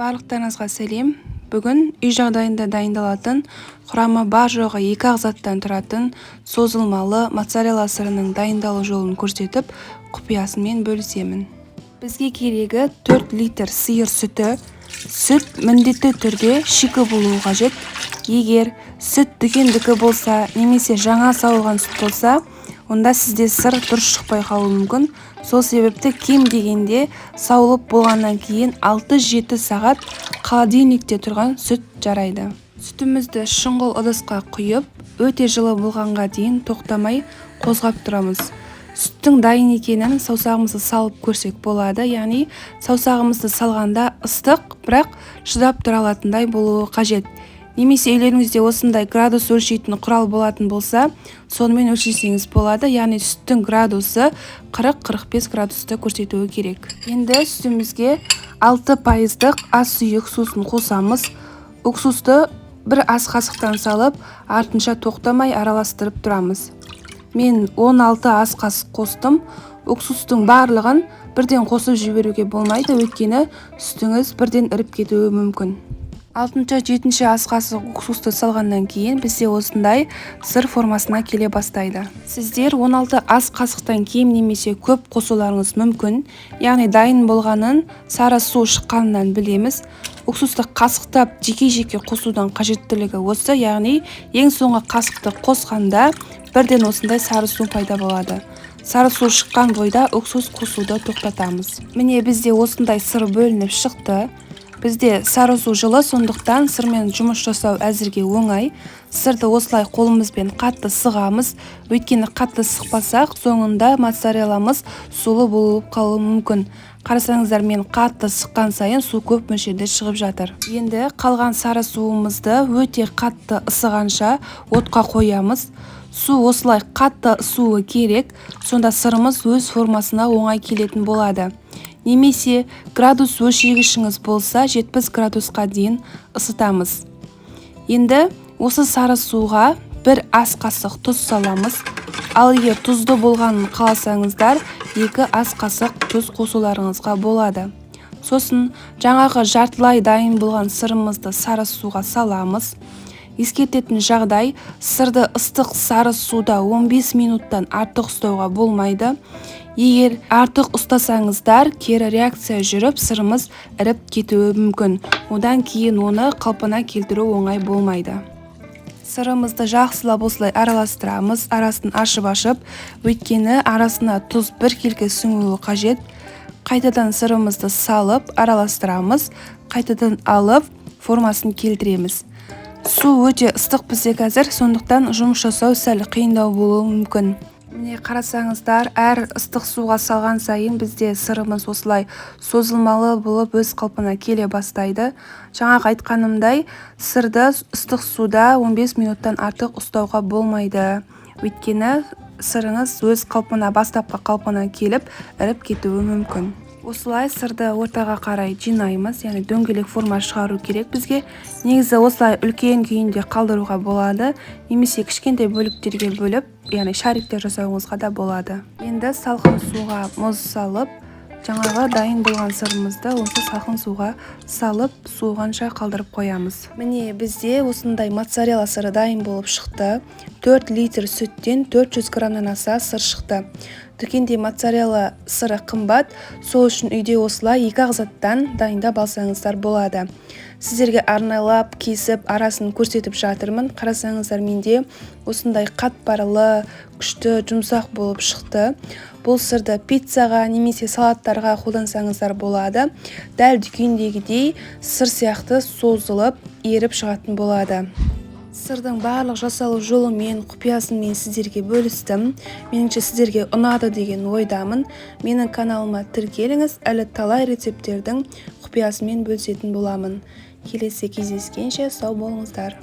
Барлықтарыңызға сәлем. Бүгін үй жағдайында дайындалатын, құрамы бар жоғы 2 ақ заттан тұратын созылмалы моцарелла сырының дайындалу жолын көрсетіп, құпиясымен бөлісемін. Бізге керегі 4 литр сиыр сүті. Сүт міндетті түрде шикі болуы қажет. Егер сүт дүкендікі болса, немесе жаңа сауылған сүт болса, онда сізде сыр дұрыс шықпай қалуы мүмкін. Сол себепті кем дегенде сауылып болғаннан кейін 6-7 сағат холодильникте тұрған сүт жарайды. Сүтімізді шұңғыл ыдысқа құйып, өте жылы болғанға дейін тоқтамай қозғап тұрамыз. Сүттің дайын екенін саусағымызды салып көрсек болады, яғни саусағымызды салғанда ыстық, бірақ шыдап тұра алатындай болуы қажет. Немесе үйлеріңізде осындай градус өлшейтін құрал болатын болса, сонымен өлшесеңіз болады, яғни сүттің градусы 40-45 градусты көрсетуі керек. Енді сүтімізге 6% ас сұйық сусын қосамыз. Уксусты бір ас қасықтан салып, артынша тоқтамай араластырып тұрамыз. Мен 16 ас қасық қостым. Уксустың барлығын бірден қосып жіберуге болмайды, өйткені сүтіңіз бірден іріп кетуі мүмкін. 6-7 ас қасық уксусты салғаннан кейін бізде осындай сыр формасына келе бастайды. Сіздер 16 ас қасықтан кем немесе көп қосуларыңыз мүмкін. Яғни дайын болғанын сары су шыққанынан білеміз. Уксусты қасықтап жеке-жеке қосудан қажеттілігі осы, яғни ең соңғы қасықты қосқанда бірден осындай сары су пайда болады. Сары су шыққан бойда уксус қосуды тоқтатамыз. Міне бізде осындай сыр бөлініп шықты. Бізде сары су жылы, сондықтан сырмен жұмыс жасау әзірге оңай. Сырды осылай қолымызбен қатты сығамыз. Өйткені қатты сықпасақ, соңында моцарелламыз сулы болып қалуы мүмкін. Қарасаңыздар, мен қатты сыққан сайын су көп мөлшерде шығып жатыр. Енді қалған сары суымызды өте қатты ысығанша отқа қоямыз. Су осылай қатты ысуы керек, сонда сырымыз өз формасына оңай келетін болады. Немесе градус өлшегішіңіз болса 70 градусқа дейін ысытамыз. Енді осы сары суға бір ас қасық тұз саламыз. Ал егер тұзды болғанын қаласаңыздар, 2 ас қасық тұз қосуларыңызға болады. Сосын жаңағы жартылай дайын болған сырымызды сары суға саламыз. Ескертетін жағдай, сырды ыстық сары суда 15 минуттан артық ұстауға болмайды. Егер артық ұстасаңыздар, кері реакция жүріп, сырымыз іріп кетуі мүмкін. Одан кейін оны қалпына келтіру оңай болмайды. Сырымызды жақсылап осылай араластырамыз, арасын ашып-ашып, өйткені арасына тұз біркелкі сіңуі қажет. Қайтадан сырымызды салып, араластырамыз, қайтадан алып, формасын келтіреміз. Су өте ыстық бізде қазір, сондықтан жұмыс жасау сәл қиындау болуы мүмкін. Міне қарасаңыздар, әр ыстық суға салған сайын бізде сырымыз осылай созылмалы болып өз қалпына келе бастайды. Жаңағы айтқанымдай, сырды ыстық суда 15 минуттан артық ұстауға болмайды. Өйткені сырыңыз өз қалпына, бастапқы қалпына келіп, іріп кетуі мүмкін. Осылай сырды ортаға қарай жинаймыз, яғни дөңгелек форма шығару керек бізге. Негізі осылай үлкен күйінде қалдыруға болады, немесе кішкентай бөліктерге бөліп, яғни шариктер жасауыңызға да болады. Енді салқын суға мұз салып, жаңағы дайын болған сырымызды осы салқын суға салып, суығанша қалдырып қоямыз. Міне бізде осындай моцарелла сыры дайын болып шықты. 4 литр сүттен 400 граммнан аса сыр шықты. Дүкенде моцарелла сыры қымбат, сол үшін үйде осылай 2 ақ заттан дайындап алсаңыздар болады. Сіздерге арнайлап, кесіп, арасын көрсетіп жатырмын. Қарасаңыздар, менде осындай қатпарлы, күшті, жұмсақ болып шықты. Бұл сырды пиццаға немесе салаттарға қолдансаңыздар болады. Дәл дүкендегідей сыр сияқты созылып, еріп шығатын болады. Сырдың барлық жасалу жолы мен құпиясын мен сіздерге бөлістім. Меніңше сіздерге ұнады деген ойдамын. Менің каналыма тіркеліңіз, әлі талай рецептердің құпиясымен бөлісетін боламын. Келесі кездескенше сау болыңыздар.